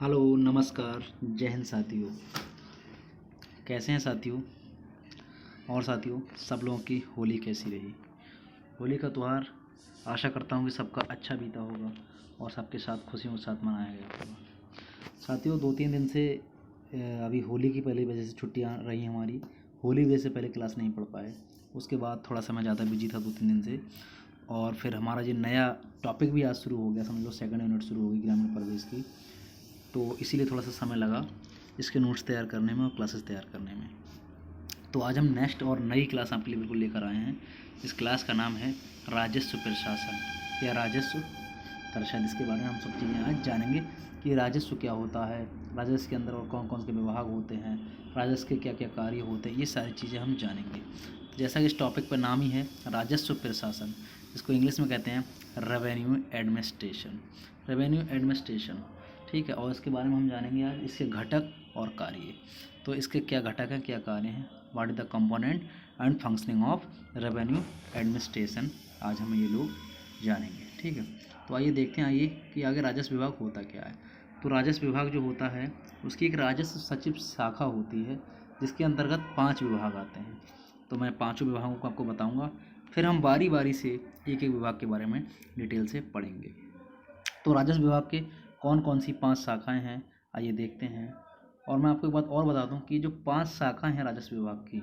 Hello नमस्कार जय हिंद साथियों। कैसे हैं साथियों? और साथियों, सब लोगों की होली कैसी रही? होली का त्यौहार आशा करता हूँ कि सबका अच्छा बीता होगा और सबके साथ खुशियों के साथ मनाया गया होगा। साथियों, 2-3 दिन से अभी होली की पहली वजह से छुट्टियाँ रही हमारी। होली वजह से पहले क्लास नहीं पढ़ पाए, उसके बाद थोड़ा सा मैं ज़्यादा बिजी था 2-3 दिन से। और फिर हमारा जो नया टॉपिक भी आज शुरू हो गया, समझ लो सेकंड यूनिट शुरू होगी ग्रामीण परिवेश की, तो इसीलिए थोड़ा सा समय लगा इसके नोट्स तैयार करने में और क्लासेस तैयार करने में। तो आज हम नेक्स्ट और नई क्लास आपके लिए बिल्कुल लेकर आए हैं। इस क्लास का नाम है राजस्व प्रशासन या राजस्व परिषद। इसके बारे में हम सब चीज़ें आज जानेंगे कि राजस्व क्या होता है, राजस्व के अंदर और कौन कौन से विभाग होते हैं, राजस्व के क्या क्या कार्य होते हैं, ये सारी चीज़ें हम जानेंगे। जैसा कि इस टॉपिक पर नाम ही है राजस्व प्रशासन, इसको इंग्लिश में कहते हैं रेवेन्यू एडमिनिस्ट्रेशन। रेवेन्यू एडमिनिस्ट्रेशन, ठीक है। और इसके बारे में हम जानेंगे आज इसके घटक और कार्य। तो इसके क्या घटक हैं, क्या कार्य हैं, what is the component and functioning of revenue administration, आज हम ये लोग जानेंगे, ठीक है। तो आइए देखते हैं आइए कि आगे राजस्व विभाग होता क्या है। तो राजस्व विभाग जो होता है उसकी एक राजस्व सचिव शाखा होती है जिसके अंतर्गत 5 विभाग आते हैं। तो मैं 5 विभागों को आपको बताऊंगा, फिर हम बारी बारी से एक एक विभाग के बारे में डिटेल से पढ़ेंगे। तो राजस्व विभाग के कौन कौन सी 5 शाखाएं हैं, आइए देखते हैं। और मैं आपको एक बात और बता दूं कि जो 5 शाखाएं हैं राजस्व विभाग की,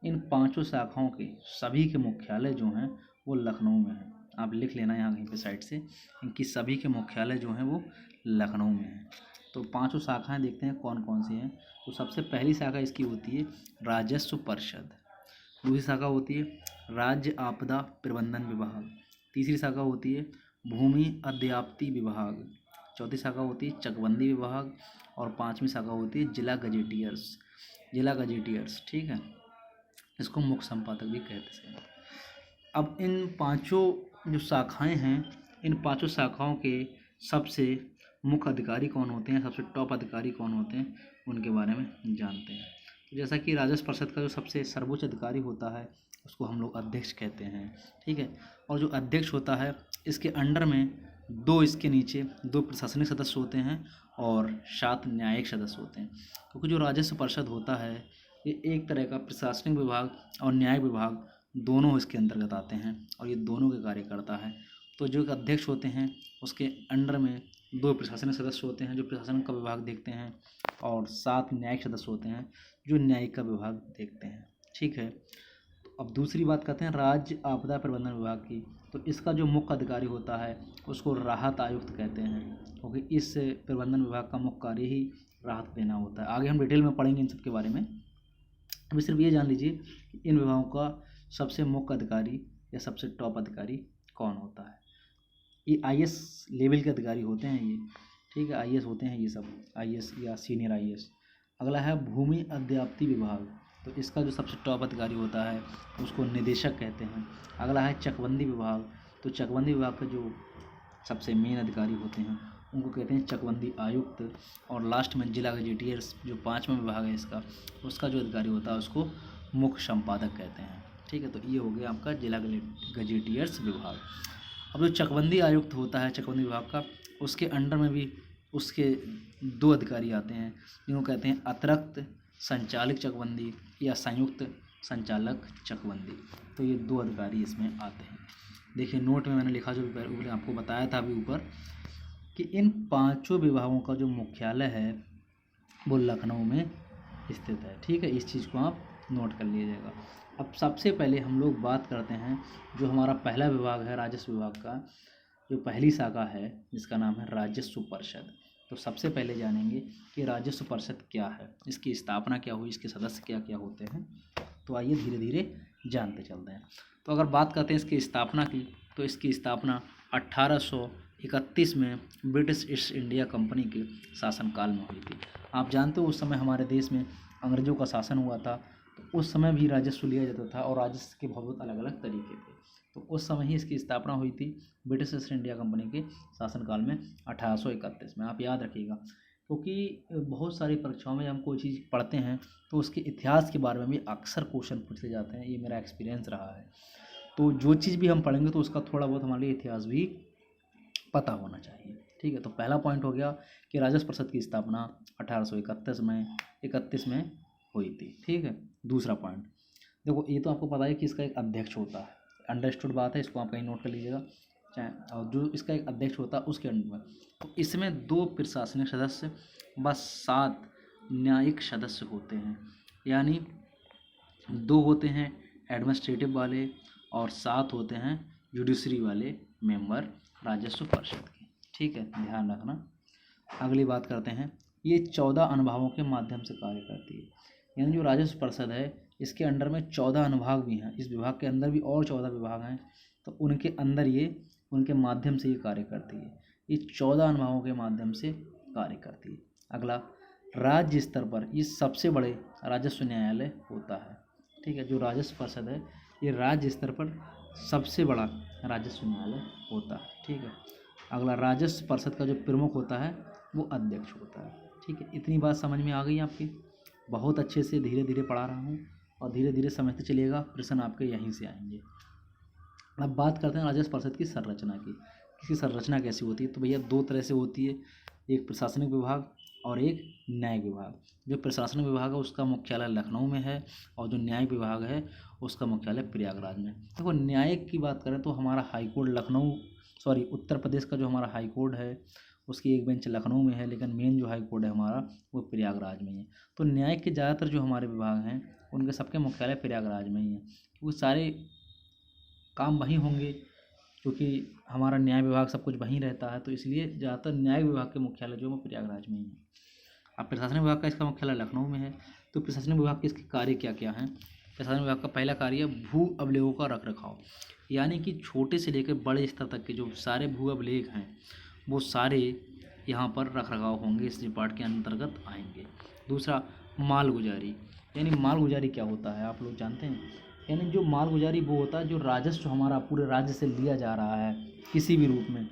इन 5 शाखाओं के सभी के मुख्यालय जो हैं वो लखनऊ में हैं। आप लिख लेना यहाँ कहीं पे साइड से, इनकी सभी के मुख्यालय जो हैं वो लखनऊ में हैं। तो 5 शाखाएं देखते हैं कौन कौन सी हैं। तो सबसे पहली शाखा इसकी होती है राजस्व परिषद, दूसरी शाखा होती है राज्य आपदा प्रबंधन विभाग, तीसरी शाखा होती है भूमि अध्याप्ति विभाग, चौथी शाखा होती है चकबंदी विभाग और 5वीं शाखा होती है जिला गजेटियर्स। जिला गजेटियर्स, ठीक है, इसको मुख्य संपादक भी कहते हैं। अब इन 5 जो शाखाएं हैं, इन 5 शाखाओं के सबसे मुख्य अधिकारी कौन होते हैं, सबसे टॉप अधिकारी कौन होते हैं, उनके बारे में जानते हैं। तो जैसा कि राजस्व परिषद का जो सबसे सर्वोच्च अधिकारी होता है उसको हम लोग अध्यक्ष कहते हैं, ठीक है। और जो अध्यक्ष होता है इसके अंडर में 2 इसके नीचे 2 प्रशासनिक सदस्य होते हैं और 7 न्यायिक सदस्य होते हैं। क्योंकि जो राजस्व परिषद होता है ये एक तरह का प्रशासनिक विभाग और न्यायिक विभाग दोनों इसके अंतर्गत आते हैं और ये दोनों के कार्य करता है। तो जो अध्यक्ष होते हैं उसके अंडर में 2 प्रशासनिक सदस्य होते हैं जो प्रशासन का विभाग देखते हैं और 7 न्यायिक सदस्य होते हैं जो न्यायिक का विभाग देखते हैं, ठीक है। तो अब दूसरी बात करते हैं राज्य आपदा प्रबंधन विभाग की। तो इसका जो मुख्य अधिकारी होता है उसको राहत आयुक्त कहते हैं, क्योंकि इस प्रबंधन विभाग का मुख्य कार्य ही राहत देना होता है। आगे हम डिटेल में पढ़ेंगे इन सब के बारे में। अभी सिर्फ ये जान लीजिए कि इन विभागों का सबसे मुख्य अधिकारी या सबसे टॉप अधिकारी कौन होता है। ये आईएएस लेवल के अधिकारी होते हैं ये, ठीक है, आईएएस होते हैं ये सब, आईएएस या सीनियर आईएएस। अगला है भूमि अध्याप्ति विभाग। तो इसका जो सबसे टॉप अधिकारी होता है उसको निदेशक कहते हैं। अगला है चकबंदी विभाग। तो चकबंदी विभाग का जो सबसे मेन अधिकारी होते हैं उनको कहते हैं चकबंदी आयुक्त। और लास्ट में जिला गजेटियर्स जो 5वां विभाग है इसका, उसका जो अधिकारी होता है उसको मुख्य संपादक कहते हैं, ठीक है। तो ये हो गया आपका जिला गजेटियर्स विभाग। अब जो चकबंदी आयुक्त होता है चकबंदी विभाग का, उसके अंडर में भी उसके 2 अधिकारी आते हैं जिनको कहते हैं अतिरिक्त संचालक चकबंदी या संयुक्त संचालक चकबंदी। तो ये 2 अधिकारी इसमें आते हैं। देखिए नोट में मैंने लिखा जो आपको बताया था अभी ऊपर कि इन 5 विभागों का जो मुख्यालय है वो लखनऊ में स्थित है, ठीक है। इस चीज़ को आप नोट कर लीजिएगा। अब सबसे पहले हम लोग बात करते हैं जो हमारा पहला विभाग है राजस्व विभाग का, जो पहली शाखा है जिसका नाम है राजस्व परिषद। तो सबसे पहले जानेंगे कि राजस्व परिषद क्या है, इसकी स्थापना क्या हुई, इसके सदस्य क्या क्या होते हैं। तो आइए धीरे धीरे जानते चलते हैं। तो अगर बात करते हैं इसकी स्थापना की, तो इसकी स्थापना 1831 में ब्रिटिश ईस्ट इंडिया कंपनी के शासनकाल में हुई थी। आप जानते हो उस समय हमारे देश में अंग्रेज़ों का शासन हुआ था, तो उस समय भी राजस्व लिया जाता था और राजस्व के बहुत अलग अलग तरीके थे। तो उस समय ही इसकी स्थापना हुई थी ब्रिटिश ईस्ट इंडिया कंपनी के शासनकाल में 1831 में। आप याद रखिएगा, क्योंकि बहुत सारी परीक्षाओं में हम कोई चीज़ पढ़ते हैं तो उसके इतिहास के बारे में भी अक्सर क्वेश्चन पूछे जाते हैं, ये मेरा एक्सपीरियंस रहा है। तो जो चीज़ भी हम पढ़ेंगे तो उसका थोड़ा बहुत हमारे लिए इतिहास भी पता होना चाहिए, ठीक है, तो पहला पॉइंट हो गया कि राजस्व परिषद की स्थापना 1831 में हुई थी। ठीक है, दूसरा पॉइंट देखो, ये तो आपको पता है कि इसका एक अध्यक्ष होता है, अंडरस्टूड बात है, इसको आप कहीं नोट कर लीजिएगा। चाहे और जो इसका एक अध्यक्ष होता है उसके अंडर में, तो इसमें 2 प्रशासनिक सदस्य बस 7 न्यायिक सदस्य होते हैं, यानी 2 होते हैं एडमिनिस्ट्रेटिव वाले और 7 होते हैं जुडिशरी वाले मेंबर राजस्व परिषद के। ठीक है, ध्यान रखना। अगली बात करते हैं, ये 14 अनुभागों के माध्यम से कार्य करती है, यानी जो राजस्व परिषद है इसके अंडर में 14 अनुभाग भी हैं, इस विभाग के अंदर भी और 14 विभाग हैं, तो उनके अंदर ये उनके माध्यम से ये कार्य करती है, ये 14 अनुभागों के माध्यम से कार्य करती है। अगला, राज्य स्तर पर ये सबसे बड़े राजस्व न्यायालय होता है। ठीक है, जो राजस्व परिषद है ये राज्य स्तर पर सबसे बड़ा राजस्व न्यायालय होता है। ठीक है, अगला, राजस्व परिषद का जो प्रमुख होता है वो अध्यक्ष होता है। ठीक है, इतनी बात समझ में आ गई आपकी? बहुत अच्छे से धीरे धीरे पढ़ा रहा हूँ और धीरे धीरे समझते चलिएगा, प्रश्न आपके यहीं से आएंगे। अब बात करते हैं राजस्व परिषद की संरचना की, इसकी संरचना कैसी होती है? तो भैया 2 तरह से होती है, एक प्रशासनिक विभाग और एक न्यायिक विभाग। जो प्रशासनिक विभाग है उसका मुख्यालय लखनऊ में है और जो न्यायिक विभाग है उसका मुख्यालय प्रयागराज में। देखो, न्यायिक की बात करें तो हमारा हाईकोर्ट उत्तर प्रदेश का जो हमारा हाईकोर्ट है उसकी एक बेंच लखनऊ में है, लेकिन मेन जो हाईकोर्ट है हमारा वो प्रयागराज में ही है। तो न्यायिक के ज़्यादातर जो हमारे विभाग हैं उनके सबके मुख्यालय प्रयागराज में ही है, क्योंकि सारे काम वहीं होंगे, क्योंकि हमारा न्याय विभाग सब कुछ वहीं रहता है, तो इसलिए ज़्यादातर न्याय विभाग के मुख्यालय जो है वो प्रयागराज में ही है। अब प्रशासनिक विभाग का इसका मुख्यालय लखनऊ में है। तो प्रशासनिक विभाग के इसके कार्य क्या क्या हैं? प्रशासनिक विभाग का पहला कार्य भू अभिलेखों का रख रखाव, यानी कि छोटे से लेकर बड़े स्तर तक के जो सारे भू अभिलेख हैं वो सारे यहाँ पर रख रखाव होंगे, इस डिपार्ट के अंतर्गत आएंगे। दूसरा, मालगुजारी, यानी मालगुजारी क्या होता है आप लोग जानते हैं? यानी जो मालगुजारी वो होता है जो राजस्व हमारा पूरे राज्य से लिया जा रहा है किसी भी रूप में,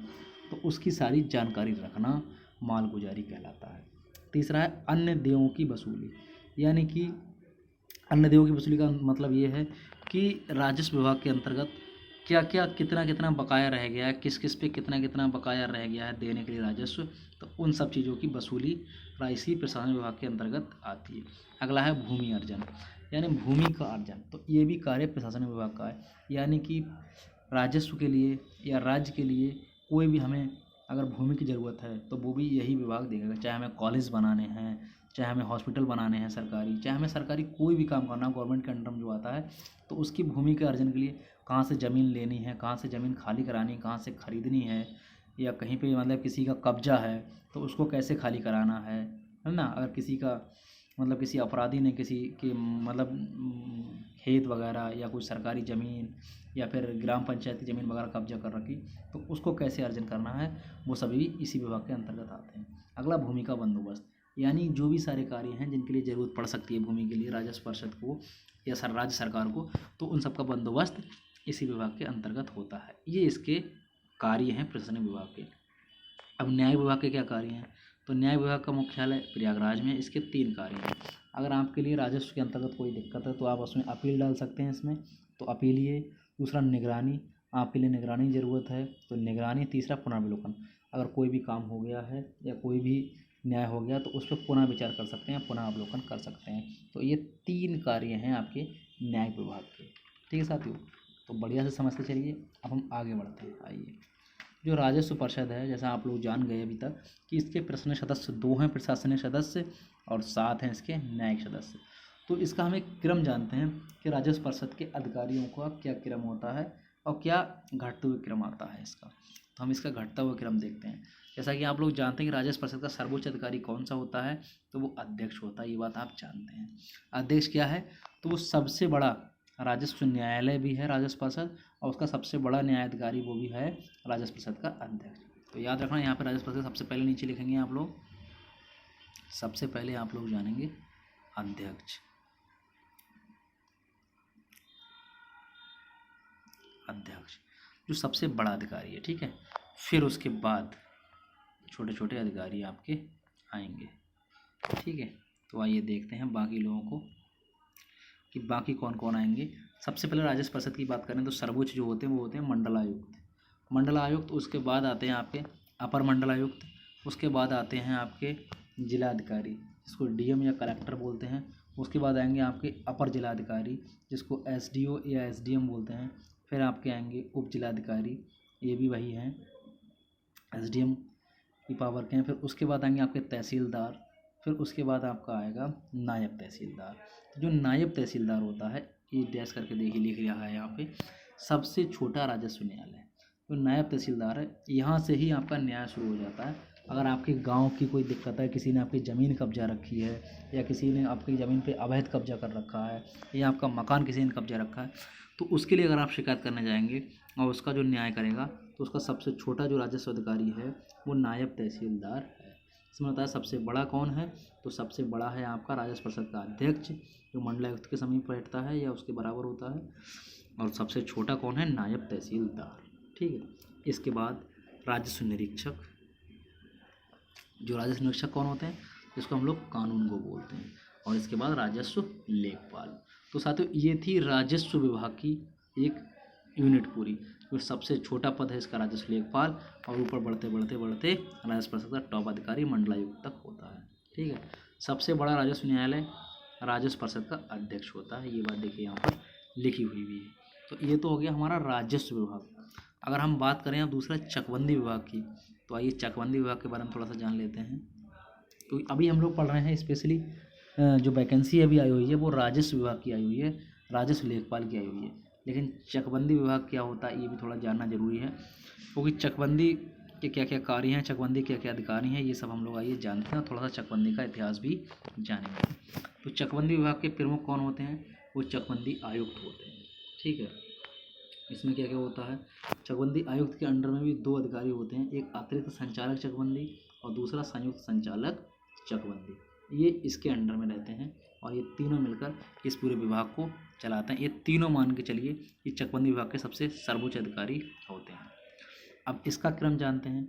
तो उसकी सारी जानकारी रखना मालगुजारी कहलाता है। तीसरा है अन्य देयों की वसूली, यानी कि अन्य देयों की वसूली का मतलब ये है कि राजस्व विभाग के अंतर्गत क्या क्या कितना कितना बकाया रह गया है, किस किस पे कितना कितना बकाया रह गया है देने के लिए राजस्व, तो उन सब चीज़ों की वसूली इसी प्रशासन विभाग के अंतर्गत आती है। अगला है भूमि अर्जन, यानी भूमि का अर्जन, तो ये भी कार्य प्रशासन विभाग का है, यानी कि राजस्व के लिए या राज्य के लिए कोई भी हमें अगर भूमि की ज़रूरत है तो वो भी यही विभाग देगा, चाहे हमें कॉलेज बनाने हैं, चाहे हमें हॉस्पिटल बनाने हैं सरकारी, चाहे हमें सरकारी कोई भी काम करना गवर्नमेंट के अंडर में जो आता है, तो उसकी भूमि के अर्जन के लिए कहाँ से ज़मीन लेनी है, कहाँ से ज़मीन खाली करानी, कहाँ से ख़रीदनी है, या कहीं पे मतलब किसी का कब्जा है तो उसको कैसे खाली कराना है ना। अगर किसी का मतलब किसी अपराधी ने किसी के मतलब खेत वगैरह या कोई सरकारी ज़मीन या फिर ग्राम पंचायत की ज़मीन वगैरह कब्जा कर रखी, तो उसको कैसे अर्जन करना है, वो सभी इसी विभाग के अंतर्गत आते हैं। अगला, भूमि का बंदोबस्त, यानी जो भी सारे कार्य हैं जिनके लिए ज़रूरत पड़ सकती है भूमि के लिए राजस्व परिषद को या राज्य सरकार को, तो उन सब का बंदोबस्त इसी विभाग के अंतर्गत होता है। ये इसके कार्य हैं प्रशासनिक विभाग के। अब न्याय विभाग के क्या कार्य हैं? तो न्याय विभाग का मुख्यालय प्रयागराज में, इसके 3 कार्य हैं। अगर आपके लिए राजस्व के अंतर्गत कोई दिक्कत है तो आप उसमें अपील डाल सकते हैं, इसमें तो अपील ये। दूसरा, निगरानी, आपके लिए निगरानी की ज़रूरत है तो निगरानी। तीसरा, पुनर्विलोकन, अगर कोई भी काम हो गया है या कोई भी न्याय हो गया तो उस पर पुनः विचार कर सकते हैं, पुनः अवलोकन कर सकते हैं। तो ये 3 कार्य हैं आपके न्याय विभाग के। ठीक है साथियों, तो बढ़िया से समझते चलिए। अब हम आगे बढ़ते हैं। आइए, जो राजस्व परिषद है, जैसा आप लोग जान गए अभी तक कि इसके प्रशासनिक सदस्य 2 हैं प्रशासनिक सदस्य और 7 हैं इसके न्यायिक सदस्य। तो इसका हम एक क्रम जानते हैं कि राजस्व परिषद के अधिकारियों का क्या क्रम होता है और क्या घटते हुए क्रम आता है इसका। तो हम इसका घटता हुआ क्रम देखते हैं। जैसा कि आप लोग जानते हैं कि राजस्व परिषद का सर्वोच्च अधिकारी कौन सा होता है, तो वो अध्यक्ष होता है, ये बात आप जानते हैं। अध्यक्ष क्या है? तो वो सबसे बड़ा राजस्व न्यायालय भी है राजस्व परिषद, और उसका सबसे बड़ा न्यायाधिकारी वो भी है राजस्व परिषद का अध्यक्ष। तो याद रखना, यहाँ पे राजस्व परिषद सबसे पहले नीचे लिखेंगे आप लोग, सबसे पहले आप लोग जानेंगे अध्यक्ष। अध्यक्ष जो सबसे बड़ा अधिकारी है, ठीक है। फिर उसके बाद छोटे छोटे अधिकारी आपके आएंगे, ठीक है। तो आइए देखते हैं बाकी लोगों को कि बाकी कौन कौन आएंगे। सबसे पहले राजस्व परिषद की बात करें तो सर्वोच्च जो होते हैं वो होते हैं मंडलायुक्त। मंडलायुक्त, उसके बाद आते हैं आपके अपर मंडलायुक्त, उसके बाद आते हैं आपके जिलाधिकारी जिसको डीएम या कलेक्टर बोलते हैं, उसके बाद आएंगे आपके अपर जिलाधिकारी जिसको एसडीओ या एसडीएम बोलते हैं, फिर आपके आएंगे उप जिलाधिकारी, ये भी वही हैं एसडीएम की पावर के हैं, फिर उसके बाद आएंगे आपके तहसीलदार, फिर उसके बाद आपका आएगा नायब तहसीलदार। जो नायब तहसीलदार होता है, ये डैश करके देखिए लिख रहा है यहाँ पे, सबसे छोटा राजस्व न्यायालय। जो नायब तहसीलदार है, यहाँ से ही आपका न्याय शुरू हो जाता है। अगर आपके गांव की कोई दिक्कत है, किसी ने आपकी ज़मीन कब्जा रखी है या किसी ने आपकी ज़मीन पे अवैध कब्जा कर रखा है या आपका मकान किसी ने कब्जा रखा है, तो उसके लिए अगर आप शिकायत करने जाएंगे और उसका जो न्याय करेगा, तो उसका सबसे छोटा जो राजस्व अधिकारी है वो नायब तहसीलदार है। इसमें होता है सबसे बड़ा कौन है, तो सबसे बड़ा है आपका राजस्व परिषद का अध्यक्ष जो मंडलायुक्त के समीप बैठता है या उसके बराबर होता है, और सबसे छोटा कौन है, नायब तहसीलदार। ठीक है, इसके बाद राजस्व निरीक्षक। जो राजस्व निरीक्षक कौन होते हैं, जिसको हम लोग कानून को बोलते हैं, और इसके बाद राजस्व लेखपाल। तो साथियों ये थी राजस्व विभाग की एक यूनिट पूरी। जो सबसे छोटा पद है इसका राजस्व लेखपाल, और ऊपर बढ़ते बढ़ते बढ़ते राजस्व परिषद का टॉप अधिकारी मंडलायुक्त तक होता है। ठीक है, सबसे बड़ा राजस्व न्यायालय राजस्व परिषद का अध्यक्ष होता है, ये बात देखिए यहाँ पर लिखी हुई भी है। तो ये तो हो गया हमारा राजस्व विभाग। अगर हम बात करें अब दूसरा चकबंदी विभाग की, तो आइए चकबंदी विभाग के बारे में थोड़ा सा जान लेते हैं। तो अभी हम लोग पढ़ रहे हैं स्पेशली जो वैकेंसी अभी आई हुई है वो राजस्व विभाग की आई हुई है, राजस्व लेखपाल की आई हुई है, लेकिन चकबंदी विभाग क्या होता है ये भी थोड़ा जानना जरूरी है, क्योंकि चकबंदी के क्या क्या कार्य हैं, चकबंदी के क्या अधिकारी हैं, ये सब हम लोग आइए जानते हैं और थोड़ा सा चकबंदी का इतिहास भी जानेंगे। तो चकबंदी विभाग के प्रमुख कौन होते हैं, वो चकबंदी आयुक्त होते हैं। ठीक है, इसमें क्या क्या होता है, चकबंदी आयुक्त के अंडर में भी दो अधिकारी होते हैं, एक अतिरिक्त संचालक चकबंदी और दूसरा संयुक्त संचालक चकबंदी। ये इसके अंडर में रहते हैं और ये तीनों मिलकर इस पूरे विभाग को चलाते हैं। ये तीनों मान के चलिए ये चकबंदी विभाग के सबसे सर्वोच्च अधिकारी होते हैं। अब इसका क्रम जानते हैं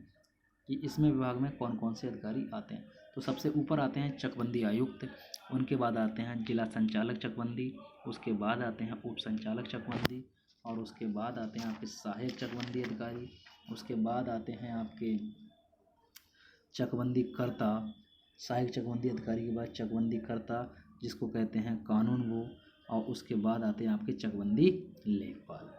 कि इसमें विभाग में कौन कौन से अधिकारी आते हैं। तो सबसे ऊपर आते हैं चकबंदी आयुक्त, उनके बाद आते हैं जिला संचालक चकबंदी, उसके बाद आते हैं उप संचालक चकबंदी, और उसके बाद आते हैं आपके सहायक चकबंदी अधिकारी, उसके बाद आते हैं आपके चकबंदी कर्ता, सहायक चकबंदी अधिकारी के बाद चकबंदी कर्ता जिसको कहते हैं कानून वो, और उसके बाद आते हैं आपके चकबंदी लेखपाल।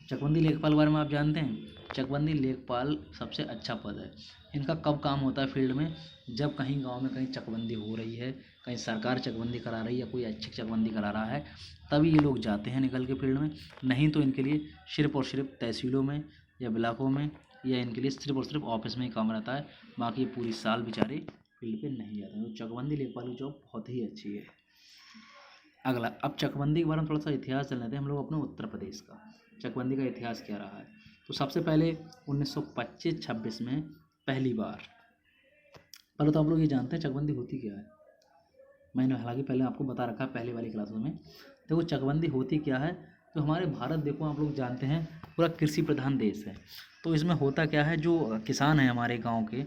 चकबंदी लेखपाल के बारे में आप जानते हैं, चकबंदी लेखपाल सबसे अच्छा पद है। इनका कब काम होता है फील्ड में, जब कहीं गांव में कहीं चकबंदी हो रही है, कहीं सरकार चकबंदी करा रही है या कोई अच्छी चकबंदी करा रहा है, तभी ये लोग जाते हैं निकल के फील्ड में। नहीं तो इनके लिए सिर्फ और सिर्फ तहसीलों में या ब्लॉकों में या इनके लिए सिर्फ और सिर्फ ऑफिस में ही काम रहता है, बाकी ये पूरी साल बेचारे फील्ड पे नहीं जाते हैं। तो चकबंदी लेखपाल की जॉब बहुत ही अच्छी है। अगला, अब चकबंदी के बारे में थोड़ा सा इतिहास जान लेते हैं हम लोग अपने उत्तर प्रदेश का। चकबंदी का इतिहास क्या रहा है, तो सबसे पहले 1925-26 में पहली बार, पहले तो आप लोग ये जानते हैं चकबंदी होती क्या है, मैंने हालांकि पहले आपको बता रखा है पहले वाली क्लासों में। देखो चकबंदी होती क्या है, तो हमारे भारत देखो आप लोग जानते हैं पूरा कृषि प्रधान देश है, तो इसमें होता क्या है, जो किसान हैं हमारे गांव के,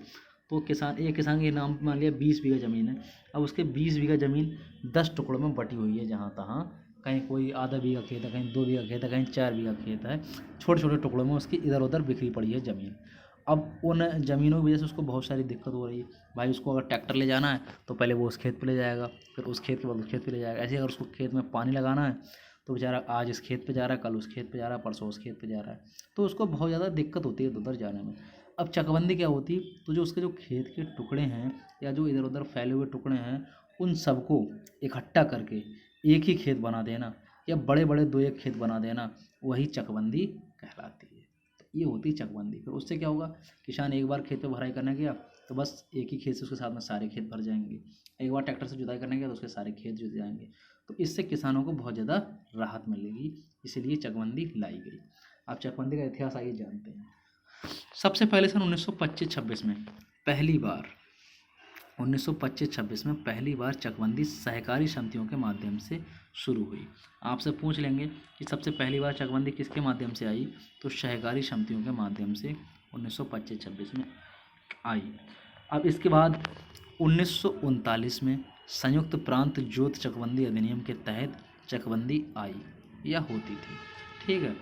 तो एक किसान के नाम मान लिया 20 बीघा ज़मीन है। अब उसके 20 बीघा ज़मीन 10 टुकड़ों में बटी हुई है, जहाँ तहाँ कहीं कोई आधा बीघा खेत है, कहीं 2 बीघा खेत है, कहीं 4 बीघा खेत है, छोटे छोटे टुकड़ों में उसकी इधर उधर बिखरी पड़ी है ज़मीन। अब उन ज़मीनों की वजह से उसको बहुत सारी दिक्कत हो रही है। भाई उसको अगर ट्रैक्टर ले जाना है तो पहले वो उस खेत पे ले जाएगा, फिर उस खेत के बाद उस खेत पे ले जाएगा। ऐसे अगर उसको खेत में पानी लगाना है तो बेचारा आज इस खेत पे जा रहा है, कल उस खेत पे जा रहा है, परसों उस खेत पे जा रहा है, तो उसको बहुत ज़्यादा दिक्कत होती है उधर जाने में। अब चकबंदी क्या होती है, तो जो उसके जो खेत के टुकड़े हैं या जो इधर उधर फैले हुए टुकड़े हैं, उन सबको इकट्ठा करके एक ही खेत बना देना या बड़े बड़े 2-1 खेत बना देना, वही चकबंदी कहलाती है। ये होती है चकबंदी। फिर उससे क्या होगा, किसान एक बार खेत पे भराई करने गया तो बस एक ही खेत से उसके साथ में सारे खेत भर जाएंगे, एक बार ट्रैक्टर से जुताई करने गया तो उसके सारे खेत जुत जाएंगे, तो इससे किसानों को बहुत ज़्यादा राहत मिलेगी, इसीलिए चकबंदी लाई गई। आप चकबंदी का इतिहास आइए जानते हैं। सबसे पहले सन 1925-26 में पहली बार 1925-26 में पहली बार चकबंदी सहकारी समितियों के माध्यम से शुरू हुई। आपसे पूछ लेंगे कि सबसे पहली बार चकबंदी किसके माध्यम से आई, तो सहकारी समितियों के माध्यम से 1925-26 में आई। अब इसके बाद 1939 में संयुक्त प्रांत जोत चकबंदी अधिनियम के तहत चकबंदी आई या होती थी। ठीक है,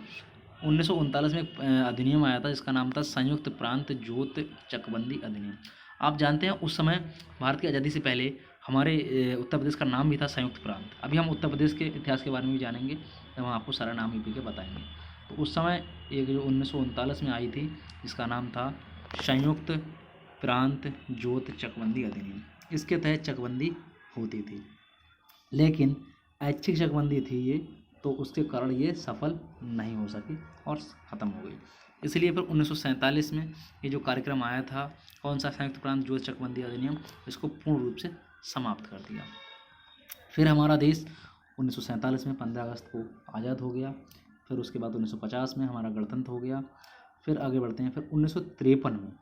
1939 में एक अधिनियम आया था जिसका नाम था संयुक्त प्रांत जोत चकबंदी अधिनियम। आप जानते हैं उस समय भारत की आज़ादी से पहले हमारे उत्तर प्रदेश का नाम भी था संयुक्त प्रांत। अभी हम उत्तर प्रदेश के इतिहास के बारे में भी जानेंगे, तो हम आपको सारा नाम यूपी के बताएंगे। तो उस समय एक जो 1939 में आई थी जिसका नाम था संयुक्त प्रांत जोत चकबंदी अधिनियम। इसके तहत चकबंदी होती थी, लेकिन ऐच्छिक चकबंदी थी ये, तो उसके कारण ये सफल नहीं हो सकी और ख़त्म हो गई। इसलिए फिर 1947 में ये जो कार्यक्रम आया था, कौन सा, संयुक्त प्रांत जोत चकबंदी अधिनियम, इसको पूर्ण रूप से समाप्त कर दिया। फिर हमारा देश 1947 में 15 अगस्त को आज़ाद हो गया। फिर उसके बाद 1950 में हमारा गणतंत्र हो गया। फिर आगे बढ़ते हैं। फिर 1953 में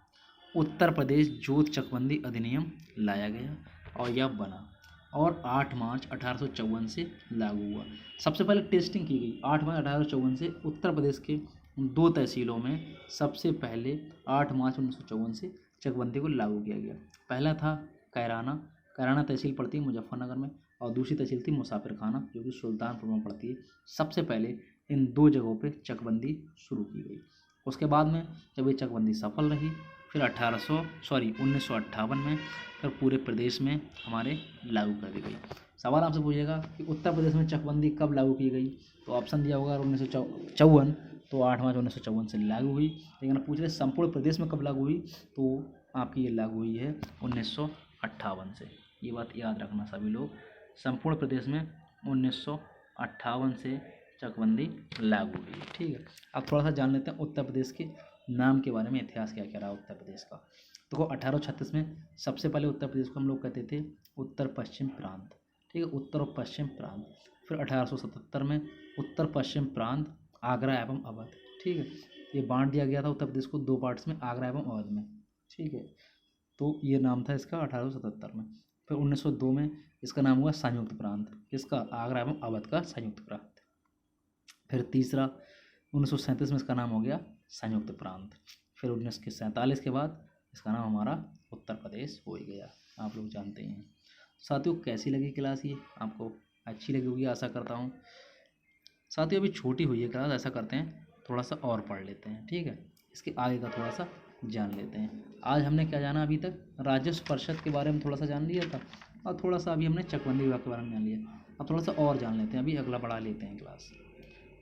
उत्तर प्रदेश जोत चकबंदी अधिनियम लाया गया और यह बना और 8 मार्च 1854 से लागू हुआ। सबसे पहले टेस्टिंग की गई 8 मार्च 1854 से। उत्तर प्रदेश के 2 तहसीलों में सबसे पहले 8 मार्च 1954 से चकबंदी को लागू किया गया। पहला था कैराना, कैराना तहसील पड़ती है मुजफ्फरनगर में, और दूसरी तहसील थी मुसाफिर खाना जो कि सुल्तानपुर में पड़ती है। सबसे पहले इन 2 जगहों पे चकबंदी शुरू की गई। उसके बाद में जब ये चकबंदी सफल रही, फिर 1958 में फिर पूरे प्रदेश में हमारे लागू कर दी गई। सवाल आपसे पूछेगा कि उत्तर प्रदेश में चकबंदी कब लागू की गई, तो ऑप्शन दिया होगा 1954, तो 8 मार्च 1954 से लागू हुई। लेकिन पूछ रहे संपूर्ण प्रदेश में कब लागू हुई, तो आपकी ये लागू हुई है 1958 से। ये बात याद रखना सभी लोग, संपूर्ण प्रदेश में 1958 से चकबंदी लागू हुई। ठीक है, अब थोड़ा सा जान लेते हैं उत्तर प्रदेश के नाम के बारे में, इतिहास क्या क्या रहा उत्तर प्रदेश का। तो 1836 में सबसे पहले उत्तर प्रदेश को हम लोग कहते थे उत्तर पश्चिम प्रांत। ठीक है, उत्तर और पश्चिम प्रांत। फिर 1877 में उत्तर पश्चिम प्रांत आगरा एवं अवध। ठीक है, ये बांट दिया गया था उत्तर प्रदेश को 2 पार्ट्स में, आगरा एवं अवध में। ठीक है, तो ये नाम था इसका 1877 में। फिर 1902 में इसका नाम हुआ संयुक्त प्रांत, किसका, आगरा एवं अवध का संयुक्त प्रांत। फिर तीसरा 1937 में इसका नाम हो गया संयुक्त प्रांत। फिर 1947 के बाद इसका नाम हमारा उत्तर प्रदेश हो ही गया, आप लोग जानते ही हैं। साथियों, कैसी लगी क्लास, ये आपको अच्छी लगी होगी आशा करता हूँ। साथियों, अभी छोटी हुई है क्लास, ऐसा करते हैं थोड़ा सा और पढ़ लेते हैं। ठीक है, इसके आगे का थोड़ा सा जान लेते हैं। आज हमने क्या जाना, अभी तक राजस्व परिषद के बारे में थोड़ा सा जान लिया था, और थोड़ा सा अभी हमने चकबंदी विभाग के बारे में जान लिया। अब थोड़ा सा और जान लेते हैं, अभी अगला बढ़ा लेते हैं क्लास।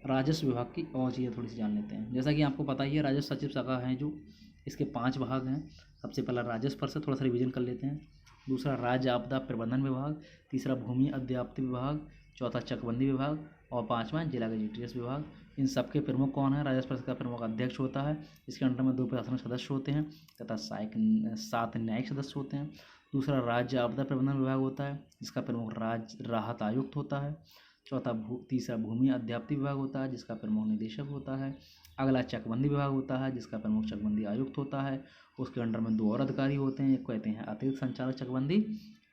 राजस्व विभाग की और चीज़ें थोड़ी सी जान लेते हैं। जैसा कि आपको पता ही है, राजस्व सचिव शाखा है जो, इसके 5 भाग हैं। सबसे पहला राजस्व परिषद, थोड़ा सा रिवीजन कर लेते हैं। दूसरा राज्य आपदा प्रबंधन विभाग। तीसरा भूमि अध्याप्ति विभाग। चौथा चकबंदी विभाग। और 5वां जिला गजेटियर्स विभाग। इन सबके प्रमुख कौन है, राजस्व परिषद का प्रमुख अध्यक्ष होता है। इसके अंडर में 2 प्रशासनिक सदस्य होते हैं तथा 7 न्यायिक सदस्य होते हैं। दूसरा राज्य आपदा प्रबंधन विभाग होता है, जिसका प्रमुख राज्य राहत आयुक्त होता है। तीसरा भूमि अध्याप्ति विभाग होता है, जिसका प्रमुख निदेशक होता है। अगला चकबंदी विभाग होता है, जिसका प्रमुख चकबंदी आयुक्त होता है। उसके अंडर में 2 और अधिकारी होते हैं, एक कहते हैं अतिरिक्त संचालक चकबंदी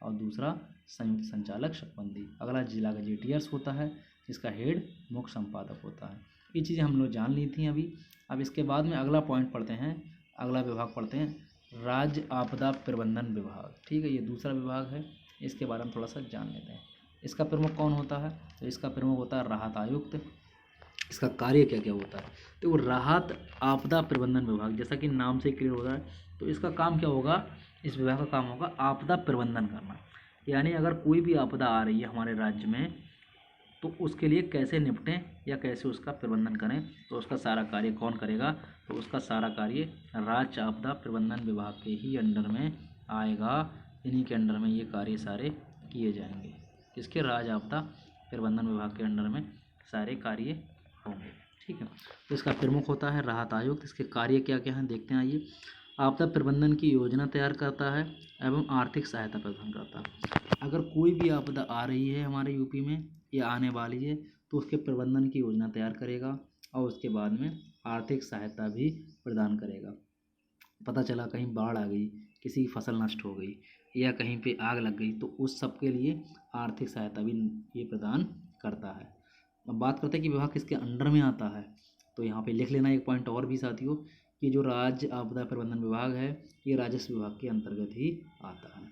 और दूसरा संयुक्त संचालक चकबंदी। अगला जिला गजेटियर्स होता है, जिसका हेड मुख्य संपादक होता है। ये चीज़ें हम लोग जान ली थी अभी। अब इसके बाद में अगला पॉइंट पढ़ते हैं, अगला विभाग पढ़ते हैं राज्य आपदा प्रबंधन विभाग। ठीक है, ये दूसरा विभाग है, इसके बारे में थोड़ा सा जान लेते हैं। इसका प्रमुख कौन होता है, तो इसका प्रमुख होता है राहत आयुक्त। इसका कार्य क्या क्या होता है, तो वो राहत आपदा प्रबंधन विभाग, जैसा कि नाम से क्लियर होता है, तो इसका काम क्या होगा, इस विभाग का काम होगा आपदा प्रबंधन करना। यानी अगर कोई भी आपदा आ रही है हमारे राज्य में, तो उसके लिए कैसे निपटें या कैसे उसका प्रबंधन करें, तो उसका सारा कार्य कौन करेगा, तो उसका सारा कार्य राज्य आपदा प्रबंधन विभाग के ही अंडर में आएगा। इन्हीं के अंडर में ये कार्य सारे किए जाएंगे, किसके, राज्य आपदा प्रबंधन विभाग के अंडर में सारे कार्य होंगे। ठीक है, तो इसका प्रमुख होता है राहत आयुक्त। इसके कार्य क्या क्या हैं देखते हैं, आइए। आपदा प्रबंधन की योजना तैयार करता है एवं आर्थिक सहायता प्रदान करता है। अगर कोई भी आपदा आ रही है हमारे यूपी में या आने वाली है, तो उसके प्रबंधन की योजना तैयार करेगा और उसके बाद में आर्थिक सहायता भी प्रदान करेगा। पता चला कहीं बाढ़ आ गई, किसी की फसल नष्ट हो गई या कहीं पे आग लग गई, तो उस सब के लिए आर्थिक सहायता भी ये प्रदान करता है। अब बात करते हैं कि विभाग किसके अंडर में आता है, तो यहाँ पे लिख लेना एक पॉइंट और भी साथियों, कि जो राज्य आपदा प्रबंधन विभाग है ये राजस्व विभाग के अंतर्गत ही आता है।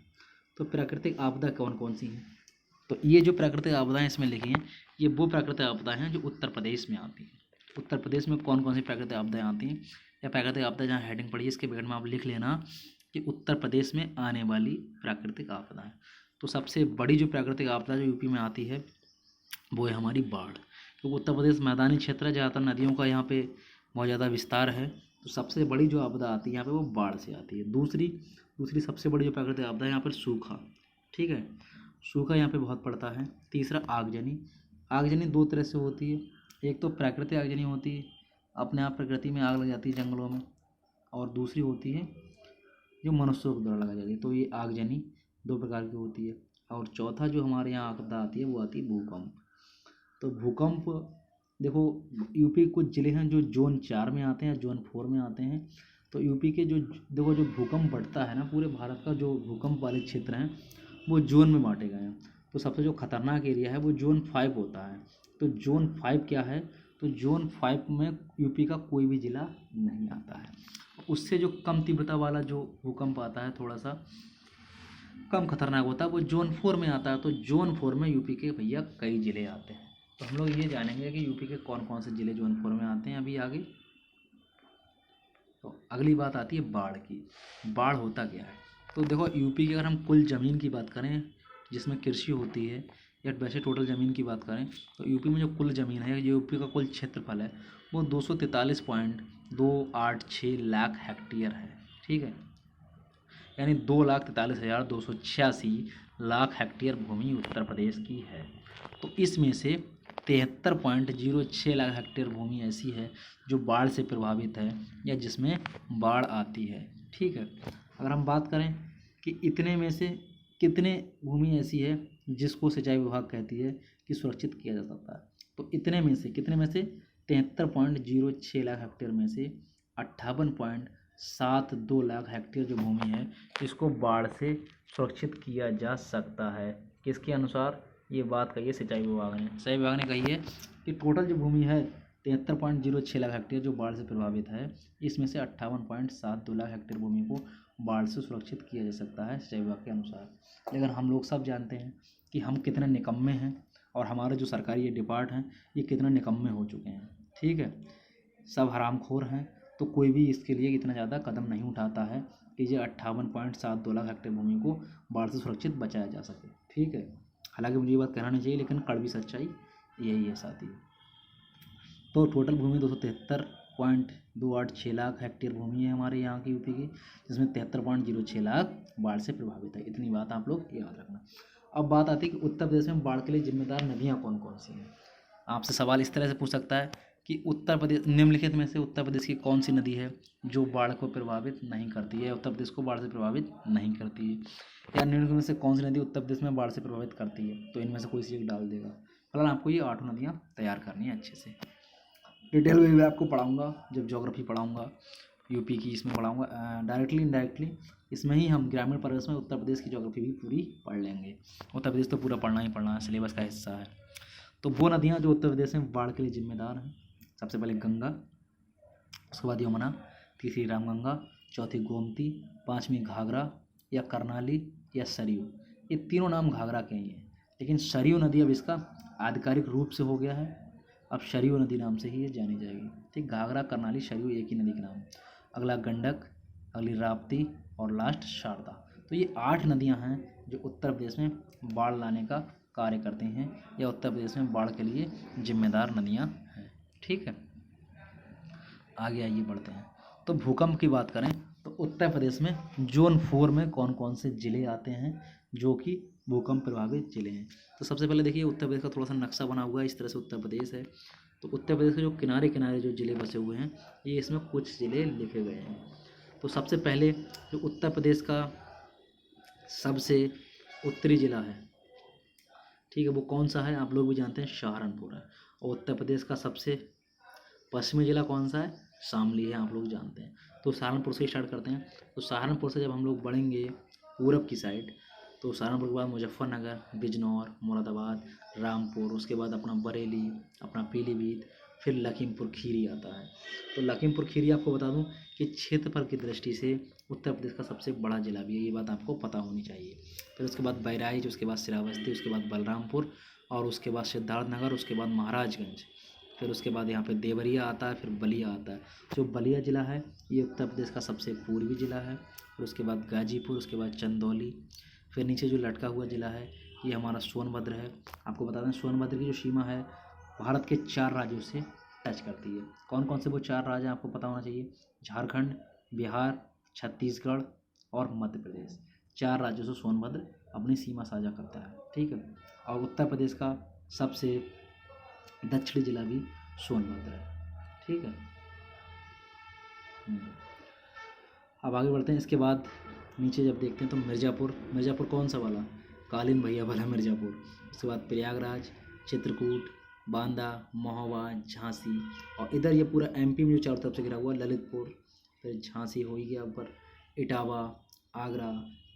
तो प्राकृतिक आपदा कौन कौन सी हैं, तो ये जो प्राकृतिक आपदाएं इसमें लिखी हैं, ये वो प्राकृतिक आपदाएं हैं जो उत्तर प्रदेश में आती हैं। उत्तर प्रदेश में कौन कौन सी प्राकृतिक आपदाएं आती हैं, या प्राकृतिक आपदा जहाँ हेडिंग पड़ी है इसके ब्रैकेट में आप लिख लेना कि उत्तर प्रदेश में आने वाली प्राकृतिक आपदाएं। तो सबसे बड़ी जो प्राकृतिक आपदा जो यूपी में आती है वो है हमारी बाढ़, क्योंकि उत्तर प्रदेश मैदानी क्षेत्र है, ज़्यादातर नदियों का यहाँ पे बहुत ज़्यादा विस्तार है। तो सबसे बड़ी जो आपदा आती है यहाँ पे वो बाढ़ से आती है। दूसरी दूसरी सबसे बड़ी जो प्राकृतिक आपदा है यहाँ पर सूखा, ठीक है, सूखा यहाँ पे बहुत पड़ता है। तीसरा आगजनी। आगजनी दो तरह से होती है, एक तो प्राकृतिक आगजनी होती है, अपने आप प्रकृति में आग लग जाती है जंगलों में, और दूसरी होती है जो मनुष्यों के द्वारा लगाई जाती है। तो ये आगजनी दो प्रकार की होती है। और चौथा जो हमारे यहाँ आपदा आती है वो आती है भूकंप। तो भूकंप देखो, यूपी के कुछ ज़िले हैं जो जोन 4 में आते हैं, जोन 4 में आते हैं। तो यूपी के जो देखो जो भूकंप बढ़ता है ना, पूरे भारत का जो भूकंप वाले क्षेत्र हैं वो जोन में बांटे गए हैं। तो सबसे जो खतरनाक एरिया है वो जोन 5 होता है। तो जोन 5 क्या है, तो जोन 5 में यूपी का कोई भी ज़िला नहीं आता है। उससे जो कम तीव्रता वाला जो भूकंप आता है, थोड़ा सा कम खतरनाक होता है, वो जोन 4 में आता है। तो जोन 4 में यूपी के भैया कई ज़िले आते हैं। तो हम लोग ये जानेंगे कि यूपी के कौन कौन से ज़िले जोन 4 में आते हैं अभी आगे। तो अगली बात आती है बाढ़ की। बाढ़ होता क्या है, तो देखो यूपी की अगर हम कुल ज़मीन की बात करें जिसमें कृषि होती है, या वैसे टोटल ज़मीन की बात करें, तो यूपी में जो कुल ज़मीन है, जो यूपी का कुल क्षेत्रफल है वो 243.286 लाख हेक्टेयर है, ठीक है, यानी 2,43,286 लाख हेक्टेयर भूमि उत्तर प्रदेश की है। तो इसमें से 73.06 लाख हेक्टेयर भूमि ऐसी है जो बाढ़ से प्रभावित है या जिसमें बाढ़ आती है, ठीक है। अगर हम बात करें कि इतने में से कितने भूमि ऐसी है जिसको सिंचाई विभाग कहती है कि सुरक्षित किया जा सकता है, तो इतने में से कितने में से 73.06 लाख हेक्टेयर में से 58.72 लाख हेक्टेयर जो भूमि है इसको बाढ़ से सुरक्षित किया जा सकता है। किसके अनुसार ये बात कही है सिंचाई विभाग ने। सिंचाई विभाग ने कही है कि टोटल जो भूमि है 73.06 लाख हेक्टेयर जो बाढ़ से प्रभावित है, इसमें से 58.72 लाख हेक्टेयर भूमि को बाढ़ से सुरक्षित किया जा सकता है सिंचाई विभाग के अनुसार। लेकिन हम लोग सब जानते हैं कि हम कितने निकम्मे हैं और हमारे जो सरकारी ये डिपार्ट हैं ये कितने निकम्मे हो चुके हैं, ठीक है, सब हरामखोर हैं। तो कोई भी इसके लिए इतना ज़्यादा कदम नहीं उठाता है कि ये 58.72 लाख हेक्टेयर भूमि को बाढ़ से सुरक्षित बचाया जा सके, ठीक है। हालांकि मुझे ये बात कहना नहीं चाहिए, लेकिन कड़वी सच्चाई यही है साथी। तो टोटल भूमि 273.286 लाख हेक्टेयर भूमि है हमारे यहाँ की यूपी की, जिसमें 73.06 लाख बाढ़ से प्रभावित है। इतनी बात आप लोग याद रखना। अब बात आती है कि उत्तर प्रदेश में बाढ़ के लिए जिम्मेदार नदियाँ कौन कौन सी हैं। आपसे सवाल इस तरह से पूछ सकता है कि उत्तर प्रदेश निम्नलिखित में से उत्तर प्रदेश की कौन सी नदी है जो बाढ़ को प्रभावित नहीं करती है, उत्तर प्रदेश को बाढ़ से प्रभावित नहीं करती है, या निम्नलिखित में से कौन सी नदी उत्तर प्रदेश में बाढ़ से प्रभावित करती है। तो इनमें से कोई सी एक डाल देगा। फिलहाल आपको ये 8 नदियाँ तैयार करनी है अच्छे से। डिटेल में भी आपको पढ़ाऊँगा जब ज्योग्राफी पढ़ाऊँगा, यूपी की इसमें पढ़ाऊँगा, डायरेक्टली इनडायरेक्टली इसमें ही हम ग्रामीण परिवेश में उत्तर प्रदेश की ज्योग्राफी भी पूरी पढ़ लेंगे। उत्तर प्रदेश तो पूरा पढ़ना ही पढ़ना है, सिलेबस का हिस्सा है। तो वो नदियाँ जो उत्तर प्रदेश में बाढ़ के लिए जिम्मेदार हैं, सबसे पहले गंगा, उसके बाद यमुना, तीसरी रामगंगा, चौथी गोमती, पाँचवीं घाघरा या करनाली या सरयू। ये तीनों नाम घाघरा के ही हैं, लेकिन सरयू नदी अब इसका आधिकारिक रूप से हो गया है, अब सरयू नदी नाम से ही ये जानी जाएगी, ठीक। घाघरा, करनाली, सरयू एक ही नदी का नाम। अगला गंडक, अगली राप्ती और लास्ट शारदा। तो ये 8 नदियाँ हैं जो उत्तर प्रदेश में बाढ़ लाने का कार्य करते हैं या उत्तर प्रदेश में बाढ़ के लिए जिम्मेदार नदियाँ हैं, ठीक है। आगे आइए बढ़ते हैं। तो भूकंप की बात करें तो उत्तर प्रदेश में जोन 4 में कौन कौन से ज़िले आते हैं जो कि भूकंप प्रभावित ज़िले हैं। तो सबसे पहले देखिए उत्तर प्रदेश का थोड़ा सा नक्शा बना हुआ है, इस तरह से उत्तर प्रदेश है। तो उत्तर प्रदेश के जो किनारे किनारे जो ज़िले बसे हुए हैं ये इसमें कुछ ज़िले लिखे गए हैं। तो सबसे पहले जो उत्तर प्रदेश का सबसे उत्तरी ज़िला है, ठीक है, वो कौन सा है आप लोग भी जानते हैं, सहारनपुर है। और उत्तर प्रदेश का सबसे पश्चिमी ज़िला कौन सा है, शामली है, आप लोग जानते हैं। तो सहारनपुर से स्टार्ट करते हैं। तो सहारनपुर से जब हम लोग बढ़ेंगे पूरब की साइड, तो सहारनपुर के बाद मुजफ्फरनगर, बिजनौर, मुरादाबाद, रामपुर, उसके बाद अपना बरेली, अपना पीलीभीत, फिर लखीमपुर खीरी आता है। तो लखीमपुर खीरी आपको बता दूं कि क्षेत्रफल की दृष्टि से उत्तर प्रदेश का सबसे बड़ा जिला भी है, ये बात आपको पता होनी चाहिए। फिर उसके बाद बहराइच, उसके बाद श्रावस्ती, उसके बाद बलरामपुर और उसके बाद सिद्धार्थनगर, उसके बाद महाराजगंज फिर उसके बाद यहाँ पे देवरिया आता है, फिर बलिया आता है। जो बलिया ज़िला है ये उत्तर प्रदेश का सबसे पूर्वी ज़िला है। फिर उसके बाद गाजीपुर, उसके बाद चंदौली, फिर नीचे जो लटका हुआ ज़िला है ये हमारा सोनभद्र है। आपको बता दें सोनभद्र की जो सीमा है भारत के 4 राज्यों से टच करती है। कौन कौन से वो 4 राज्य हैं आपको पता होना चाहिए? झारखंड, बिहार, छत्तीसगढ़ और मध्य प्रदेश। 4 राज्यों से सोनभद्र अपनी सीमा साझा करता है, ठीक है। और उत्तर प्रदेश का सबसे दक्षिणी जिला भी सोनभद्र है, ठीक है। अब आगे बढ़ते हैं। इसके बाद नीचे जब देखते हैं तो मिर्ज़ापुर, मिर्ज़ापुर कौन सा वाला? कालीन भैया वाला मिर्ज़ापुर। उसके बाद प्रयागराज, चित्रकूट, बांदा, महोबा, झांसी, और इधर ये पूरा एमपी में जो चारों तरफ से घिरा हुआ ललितपुर, फिर झांसी हो ही गया ऊपर, इटावा, आगरा,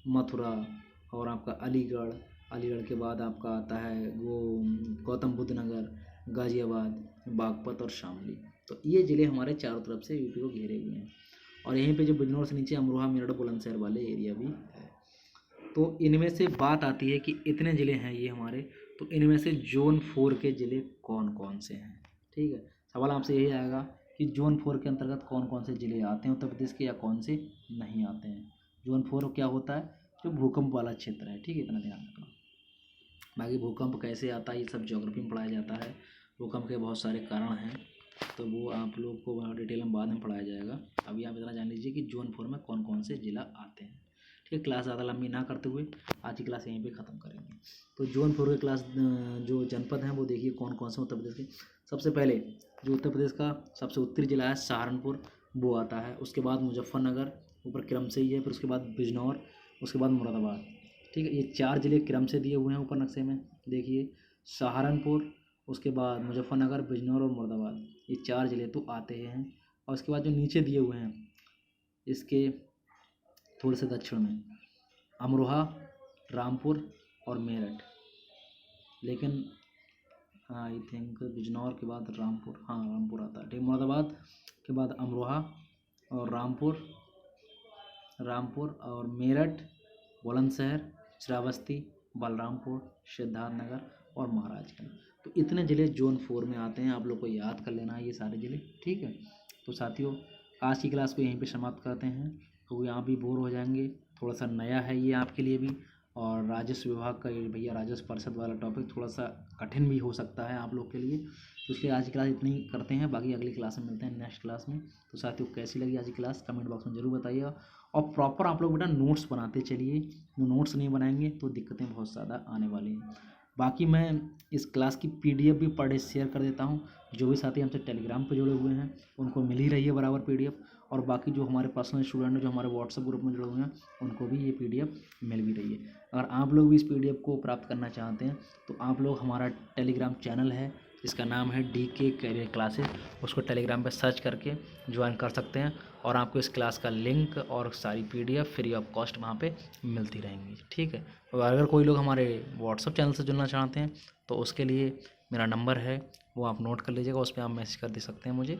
मथुरा, और आपका अलीगढ़। अलीगढ़ के बाद आपका आता है वो गौतम बुद्ध नगर, गाज़ियाबाद, बागपत और शामली। तो ये ज़िले हमारे चारों तरफ से यूपी को घेरे हुए हैं। और यहीं पे जो बिजनौर से नीचे अमरोहा, मेरठ, बुलंदशहर वाले एरिया भी है। तो इनमें से बात आती है कि इतने ज़िले हैं ये हमारे, तो इनमें से जोन 4 के ज़िले कौन कौन से हैं, ठीक है। सवाल आपसे यही आएगा कि जोन 4 के अंतर्गत कौन कौन से ज़िले आते हैं उत्तर प्रदेश के, या कौन से नहीं आते हैं। जोन 4 क्या होता है? जो भूकंप वाला क्षेत्र है, ठीक है, इतना ध्यान रखना। बाकी भूकंप कैसे आता है ये सब ज्योग्राफी में पढ़ाया जाता है। भूकंप के बहुत सारे कारण हैं, तो वो आप लोग को डिटेल में बाद में पढ़ाया जाएगा। अभी आप इतना जान लीजिए कि जोन 4 में कौन कौन से ज़िला आते हैं, ठीक है। क्लास ज़्यादा लंबी ना करते हुए आज की क्लास यहीं पे ख़त्म करेंगे। तो जोन 4 के क्लास जो जनपद हैं वो देखिए कौन कौन से उत्तर प्रदेश के। सबसे पहले जो उत्तर प्रदेश का सबसे उत्तरी ज़िला है सहारनपुर, वो आता है। उसके बाद मुजफ्फरनगर, ऊपर क्रम से ही है। फिर उसके बाद बिजनौर, उसके बाद मुरादाबाद, ठीक है। ये 4 ज़िले क्रम से दिए हुए हैं ऊपर नक्शे में, देखिए सहारनपुर, उसके बाद मुजफ्फरनगर, बिजनौर और मुरादाबाद, ये 4 ज़िले तो आते हैं। और उसके बाद जो नीचे दिए हुए हैं इसके थोड़े से दक्षिण में अमरोहा, रामपुर और मेरठ, लेकिन आई थिंक बिजनौर के बाद रामपुर, हाँ रामपुर आता है, ठीक। मुरादाबाद के बाद अमरोहा और रामपुर और मेरठ, बुलंदशहर, श्रावस्ती, बलरामपुर, सिद्धार्थनगर और महाराजगंज। तो इतने ज़िले जोन 4 में आते हैं। आप लोग को याद कर लेना है ये सारे ज़िले, ठीक है। तो साथियों आज की क्लास को यहीं पे समाप्त करते हैं। तो यहाँ भी बोर हो जाएंगे, थोड़ा सा नया है ये आपके लिए भी। और राजस्व विभाग का ये भैया राजस्व परिषद वाला टॉपिक थोड़ा सा कठिन भी हो सकता है आप लोग के लिए, तो इसलिए आज की क्लास इतनी ही करते हैं। बाकी अगली क्लास में मिलते हैं नेक्स्ट क्लास में। तो साथियों कैसी लगी आज की क्लास कमेंट बॉक्स में ज़रूर बताइएगा। और प्रॉपर आप लोग बेटा नोट्स बनाते चलिए, नोट्स नहीं बनाएंगे तो दिक्कतें बहुत ज़्यादा आने वाली हैं। बाकी मैं इस क्लास की पीडीएफ भी पर डे शेयर कर देता हूँ। जो भी साथी हमसे टेलीग्राम पर जुड़े हुए हैं उनको मिल ही रही है बराबर पीडीएफ, और बाकी जो हमारे पर्सनल स्टूडेंट हैं जो हमारे व्हाट्सएप ग्रुप में जुड़े हुए हैं उनको भी ये पीडीएफ मिल भी रही है। अगर आप लोग भी इस पीडीएफ को प्राप्त करना चाहते हैं तो आप लोग हमारा टेलीग्राम चैनल है, इसका नाम है DK कैरियर क्लासेस, उसको टेलीग्राम पर सर्च करके ज्वाइन कर सकते हैं। और आपको इस क्लास का लिंक और सारी पीडीएफ फ्री ऑफ कॉस्ट वहाँ पे मिलती रहेंगी, ठीक है। और अगर कोई लोग हमारे व्हाट्सएप चैनल से जुड़ना चाहते हैं तो उसके लिए मेरा नंबर है वो आप नोट कर लीजिएगा, उस पर आप मैसेज कर दे सकते हैं मुझे।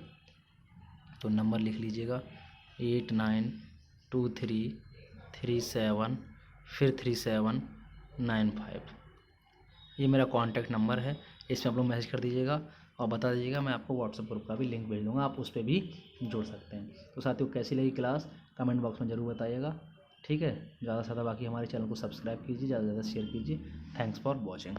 तो नंबर लिख लीजिएगा 892337 फिर 3795। ये मेरा कॉन्टैक्ट नंबर है, इस पर आप लोग मैसेज कर दीजिएगा और बता दीजिएगा, मैं आपको व्हाट्सएप ग्रुप का भी लिंक भेज दूँगा, आप उस पर भी जुड़ सकते हैं। तो साथियों कैसी लगी क्लास कमेंट बॉक्स में ज़रूर बताइएगा, ठीक है। ज़्यादा से ज़्यादा बाकी हमारे चैनल को सब्सक्राइब कीजिए, ज़्यादा से ज़्यादा शेयर कीजिए। Thanks for watching.